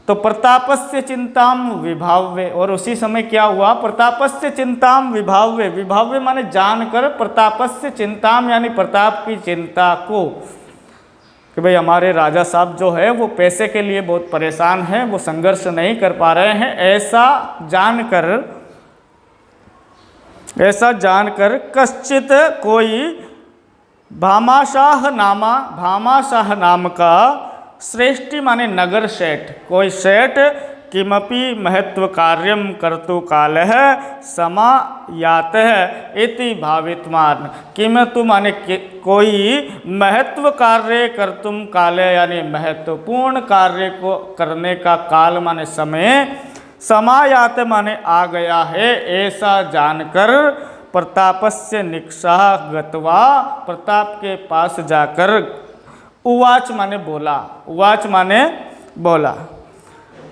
तो प्रतापस्य चिंताम विभाव्य, और उसी समय क्या हुआ, प्रतापस्य चिंताम विभाव्य, विभाव्य माने जानकर, प्रतापस्य चिंताम यानी प्रताप की चिंता को, कि भाई हमारे राजा साहब जो है वो पैसे के लिए बहुत परेशान हैं, वो संघर्ष नहीं कर पा रहे हैं, ऐसा जानकर कश्चित कोई भामाशाह नाम का श्रेष्ठी माने नगर सेठ, कोई सेठ, किमपि महत्व कार्यम कर्तु कालः समायातः इति भावितमान। किमतु माने कोई महत्व कार्य कर्तुम काले यानी महत्वपूर्ण कार्य को करने का काल माने समय, समायात माने आ गया है, ऐसा जानकर प्रतापस्य निक्षाह गत्वा, प्रताप के पास जाकर, उवाच माने बोला, उवाच माने बोला।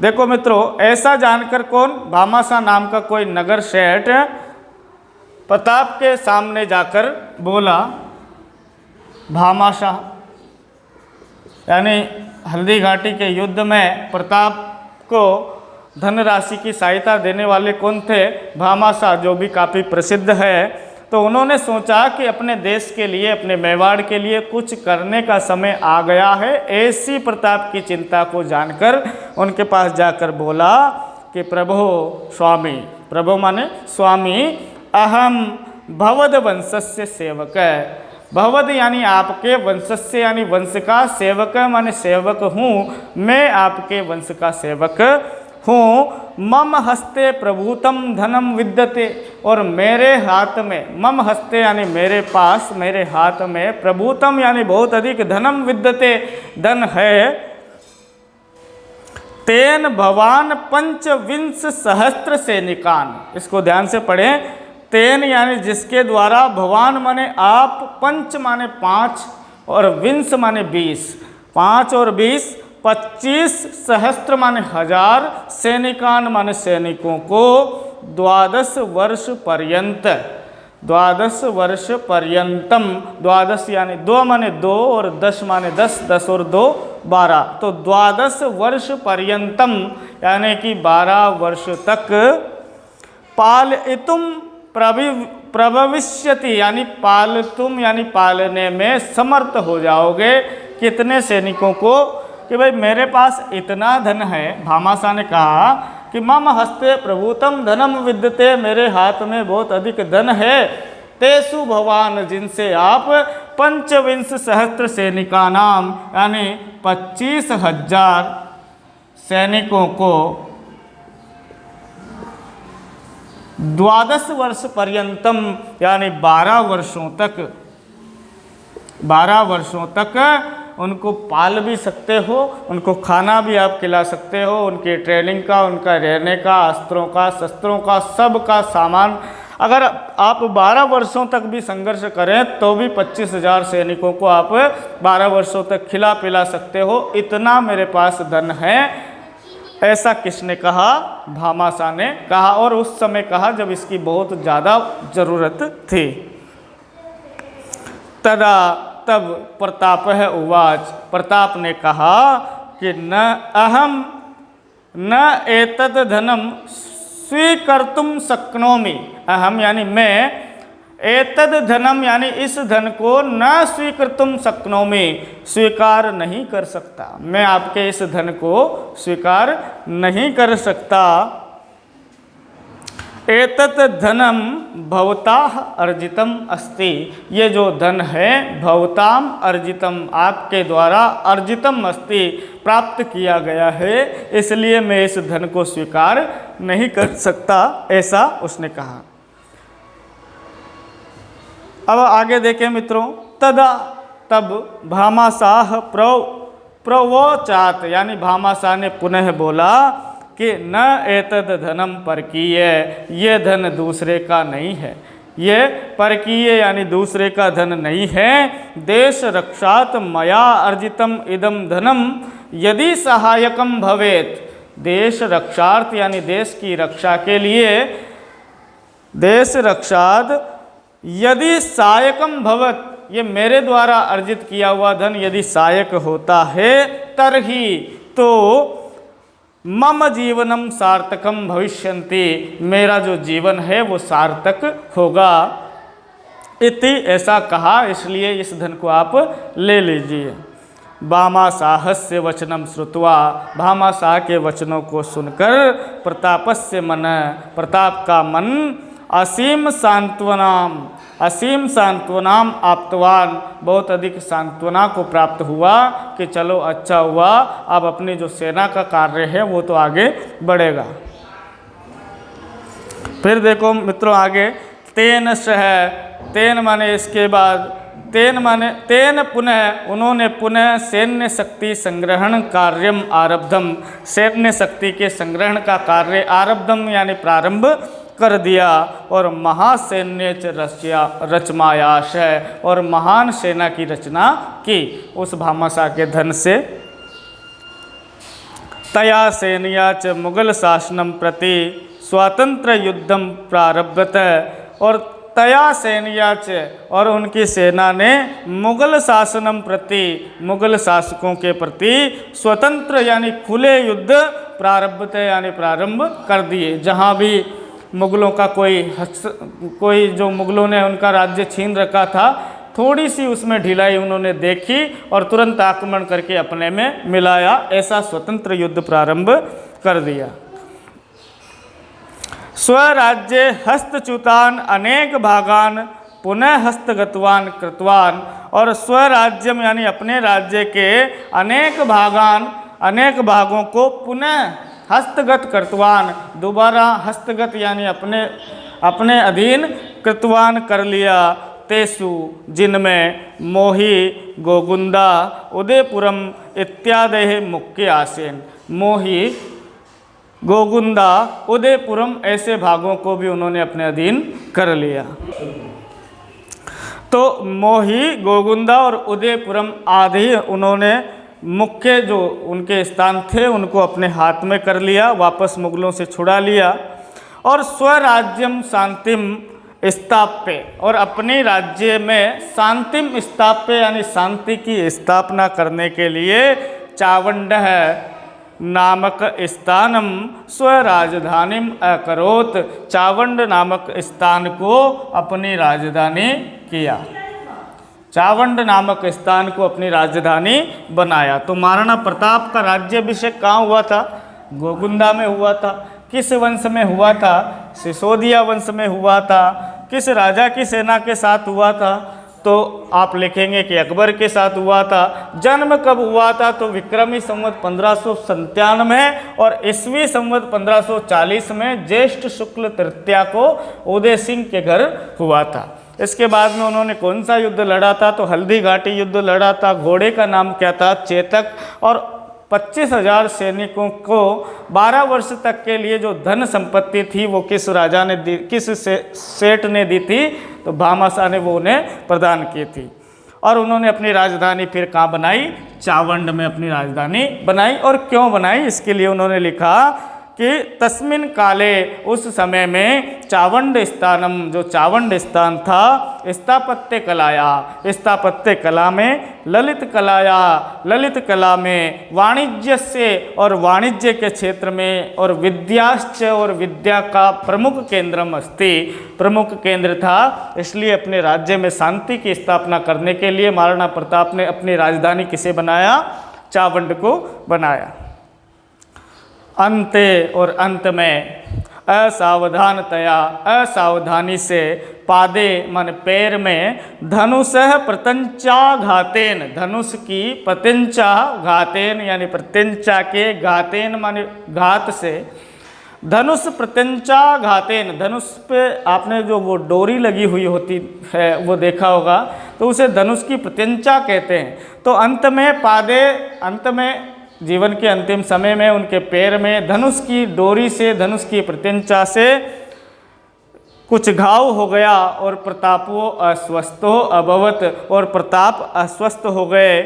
देखो मित्रों, ऐसा जानकर कौन, भामाशाह नाम का कोई नगर सेठ प्रताप के सामने जाकर बोला। भामाशाह यानी हल्दी घाटी के युद्ध में प्रताप को धनराशि की सहायता देने वाले कौन थे, भामाशाह, जो भी काफ़ी प्रसिद्ध है। तो उन्होंने सोचा कि अपने देश के लिए, अपने मेवाड़ के लिए कुछ करने का समय आ गया है। ऐसी प्रताप की चिंता को जानकर उनके पास जाकर बोला कि प्रभो स्वामी, प्रभो माने स्वामी, अहम भवद वंशस्य सेवक, भवद यानी आपके, वंशस्य यानी वंश का, सेवक माने सेवक हूँ, मैं आपके वंश का सेवक हूँ। मम हस्ते प्रभूतम धनम विद्यते, और मेरे हाथ में, मम हस्ते यानी मेरे पास, मेरे हाथ में, प्रभूतम यानी बहुत अधिक, धनम विद्यते धन है। तेन भवान 25 सहस्त्र सैनिकान, इसको ध्यान से पढ़ें। तेन यानी जिसके द्वारा, भवान माने आप, पंच माने 5 और विंश माने 20, 5 और 20, 25 सहस्त्र माने 1000, सैनिकान माने सैनिकों को, 12 वर्ष पर्यंत, 12 वर्ष पर्यंतम, 12 यानी 2 माने 2 और 10 माने 10, 10 और 2 12, तो 12 वर्ष पर्यंतम यानी कि 12 वर्ष तक, पालयितुम प्रभविष्यति यानी पालतुम यानी पालने में समर्थ हो जाओगे। कितने सैनिकों को, कि भाई मेरे पास इतना धन है। भामाशाह ने कहा कि मम हस्ते प्रभूतम धनम विद्यते, मेरे हाथ में बहुत अधिक धन है। तेसु भवान, जिनसे आप 25 सहस्त्र सैनिका नाम यानी 25,000 सैनिकों को 12 वर्ष पर्यंतम यानी 12 वर्षों तक, 12 वर्षों तक उनको पाल भी सकते हो, उनको खाना भी आप खिला सकते हो, उनकी ट्रेनिंग का, उनका रहने का, अस्त्रों का, शस्त्रों का, सब का सामान। अगर आप 12 वर्षों तक भी संघर्ष करें तो भी 25,000 सैनिकों को आप 12 वर्षों तक खिला पिला सकते हो, इतना मेरे पास धन है। ऐसा किसने कहा? भामाशाह ने कहा, और उस समय कहा जब इसकी बहुत ज़्यादा ज़रूरत थी। तदा, तब प्रताप है उवाच, प्रताप ने कहा कि न अहम न एतद् धनम स्वीकर्तुम शक्नोमि, अहम यानी मैं, एतद् धनम यानी इस धन को न स्वीकर्तुम शक्नोमि, स्वीकार नहीं कर सकता, मैं आपके इस धन को स्वीकार नहीं कर सकता। एतत् धनम भवताः अर्जितम अस्ति, ये जो धन है भवताम अर्जितम, आपके द्वारा अर्जितम अस्ति, प्राप्त किया गया है, इसलिए मैं इस धन को स्वीकार नहीं कर सकता, ऐसा उसने कहा। अब आगे देखें मित्रों, तदा तब भामाशाह प्रवोचात, यानी भामाशाह ने पुनः बोला कि न एतद् धनम परकीय, ये धन दूसरे का नहीं है, ये परकीय यानी दूसरे का धन नहीं है। देश रक्षात मया अर्जितम इदम धनम यदि सहायकम भवेत, देश रक्षार्थ यानी देश की रक्षा के लिए, देश रक्षात यदि सहायकम भवत, ये मेरे द्वारा अर्जित किया हुआ धन यदि सहायक होता है, तरही तो मम जीवनम सार्थकम भविष्यन्ति, मेरा जो जीवन है वो सार्थक होगा। इति ऐसा कहा, इसलिए इस धन को आप ले लीजिए। भामाशाहस्य वचनम श्रुत्वा, भामाशाह के वचनों को सुनकर प्रतापस्य मन, प्रताप का मन असीम सांत्वनाम, असीम सांत्वनाम आप्तवान, बहुत अधिक सांत्वना को प्राप्त हुआ कि चलो अच्छा हुआ, अब अपनी जो सेना का कार्य है वो तो आगे बढ़ेगा। फिर देखो मित्रों आगे, तेन सह, तेन माने इसके बाद, तेन माने तेन पुनः, उन्होंने पुनः सैन्य शक्ति संग्रहण कार्यम आरब्धम, सैन्य शक्ति के संग्रहण का कार्य आरब्धम यानी प्रारंभ कर दिया, और महासैन्य रचमायाश है, और महान सेना की रचना की उस भामाशाह के धन से। तया सेनया च मुगल शासनम प्रति स्वातंत्र युद्धम प्रारभत, और तया सेनया च, और उनकी सेना ने मुगल शासनम प्रति, मुगल शासकों के प्रति स्वतंत्र यानी खुले युद्ध प्रारभत यानी प्रारंभ कर दिए। जहाँ भी मुगलों का कोई जो मुगलों ने उनका राज्य छीन रखा था, थोड़ी सी उसमें ढिलाई उन्होंने देखी और तुरंत आक्रमण करके अपने में मिलाया, ऐसा स्वतंत्र युद्ध प्रारंभ कर दिया। स्वराज्ये हस्तच्युतान अनेक भागान पुनः हस्तगतवान कृतवान, और स्वराज्यम यानी अपने राज्य के अनेक भागान, अनेक भागों को पुनः हस्तगत कृतवान, दोबारा हस्तगत यानी अपने अधीन कृतवान कर लिया। तेसु जिनमें मोही गोगुंदा उदयपुरम इत्यादि मुख्य आसेन, मोही गोगुंदा उदयपुरम ऐसे भागों को भी उन्होंने अपने अधीन कर लिया। तो मोही गोगुंदा और उदयपुरम आदि उन्होंने मुख्य जो उनके स्थान थे उनको अपने हाथ में कर लिया, वापस मुगलों से छुड़ा लिया। और स्वराज्यम शांतिम स्थाप्य, और अपने राज्य में शांतिम स्थाप्य यानी शांति की स्थापना करने के लिए चावंड नामक स्थानम स्वराजधानीम अकरोत, चावंड नामक स्थान को अपनी राजधानी किया, चावंड नामक स्थान को अपनी राजधानी बनाया। तो महाराणा प्रताप का राज्याभिषेक कहाँ हुआ था? गोगुंदा में हुआ था। किस वंश में हुआ था? सिसोदिया वंश में हुआ था। किस राजा की सेना के साथ हुआ था? तो आप लिखेंगे कि अकबर के साथ हुआ था। जन्म कब हुआ था? तो विक्रमी संवत 1597 में और ईस्वी संवत 1540 में ज्येष्ठ शुक्ल तृतीया को उदय सिंह के घर हुआ था। इसके बाद में उन्होंने कौन सा युद्ध लड़ा था? तो हल्दी घाटी युद्ध लड़ा था। घोड़े का नाम क्या था? चेतक। और 25,000 सैनिकों को 12 वर्ष तक के लिए जो धन संपत्ति थी वो किस राजा ने दी, किस सेठ ने दी थी? तो भामाशाह ने वो उन्हें प्रदान की थी। और उन्होंने अपनी राजधानी फिर कहाँ बनाई? चावंड में अपनी राजधानी बनाई। और क्यों बनाई? इसके लिए उन्होंने लिखा कि तस्मिन काले, उस समय में चावंड स्थानम, जो चावंड स्थान था, स्थापत्य कलाया, स्थापत्य कला में, ललित कलाया, ललित कला में, वाणिज्य से, और वाणिज्य के क्षेत्र में, और विद्याश्च, और विद्या का प्रमुख केंद्रम अस्ति, प्रमुख केंद्र था। इसलिए अपने राज्य में शांति की स्थापना करने के लिए महाराणा प्रताप ने अपनी राजधानी किसे बनाया? चावंड को बनाया। अंते, और अंत में, असावधानतया, असावधानी से, पादे मन पैर में, धनुषः प्रत्यंचाघातेन, धनुष की प्रत्यंचाघातेन यानी प्रत्यंचा के, घातेन माने घात से, धनुष प्रत्यंचाघातेन, धनुष पे आपने जो वो डोरी लगी हुई होती है वो देखा होगा, तो उसे धनुष की प्रत्यंचा कहते हैं। तो अंत में पादे, अंत में जीवन के अंतिम समय में उनके पैर में धनुष की डोरी से, धनुष की प्रत्यंचा से कुछ घाव हो गया, और प्रतापो अस्वस्थो अभवत, और प्रताप अस्वस्थ हो गए,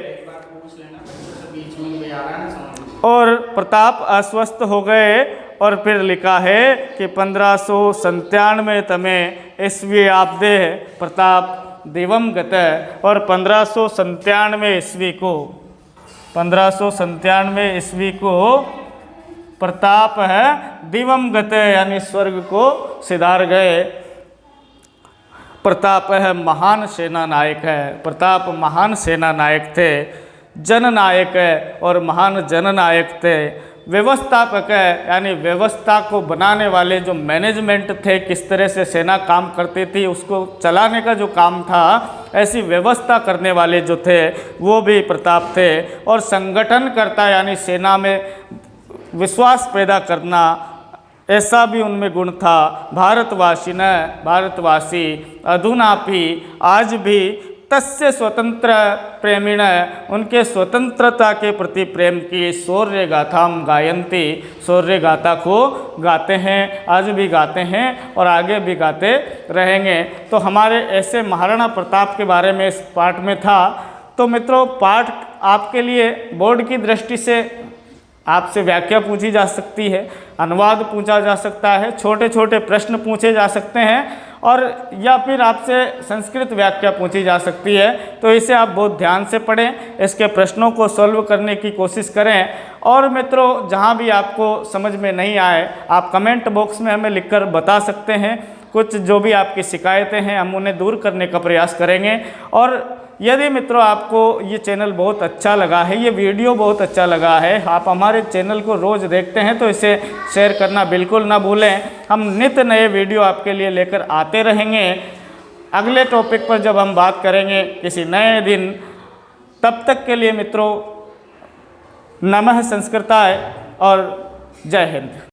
और प्रताप अस्वस्थ हो गए। और फिर लिखा है कि 1597 तमें ईस्वी आब्दे प्रताप दिवम गत, और 1597 ईस्वी को, 1597 ईस्वी को प्रताप है दिवम गत यानी स्वर्ग को सिधार गए। प्रताप है महान सेना नायक है, प्रताप महान सेना नायक थे, जननायक है और महान जननायक थे। व्यवस्थापक है यानी व्यवस्था को बनाने वाले, जो मैनेजमेंट थे, किस तरह से सेना काम करती थी उसको चलाने का जो काम था, ऐसी व्यवस्था करने वाले जो थे वो भी प्रताप थे। और संगठन करता यानी सेना में विश्वास पैदा करना, ऐसा भी उनमें गुण था। भारतवासी न, भारतवासी अधुनापि, आज भी, तस्य स्वतंत्र प्रेमिण, उनके स्वतंत्रता के प्रति प्रेम की शौर्य गाथाम गायंती, शौर्य गाथा को गाते हैं, आज भी गाते हैं और आगे भी गाते रहेंगे। तो हमारे ऐसे महाराणा प्रताप के बारे में इस पाठ में था। तो मित्रों, पाठ आपके लिए बोर्ड की दृष्टि से आपसे व्याख्या पूछी जा सकती है, अनुवाद पूछा जा सकता है, छोटे छोटे प्रश्न पूछे जा सकते हैं, और या फिर आपसे संस्कृत व्याख्या पूछी जा सकती है। तो इसे आप बहुत ध्यान से पढ़ें, इसके प्रश्नों को सॉल्व करने की कोशिश करें। और मित्रों, जहाँ भी आपको समझ में नहीं आए आप कमेंट बॉक्स में हमें लिखकर बता सकते हैं। कुछ जो भी आपकी शिकायतें हैं हम उन्हें दूर करने का प्रयास करेंगे। और यदि मित्रों आपको ये चैनल बहुत अच्छा लगा है, ये वीडियो बहुत अच्छा लगा है, आप हमारे चैनल को रोज़ देखते हैं, तो इसे शेयर करना बिल्कुल ना भूलें। हम नित्य नए वीडियो आपके लिए लेकर आते रहेंगे। अगले टॉपिक पर जब हम बात करेंगे किसी नए दिन, तब तक के लिए मित्रों नमः संस्कृताय और जय हिंद।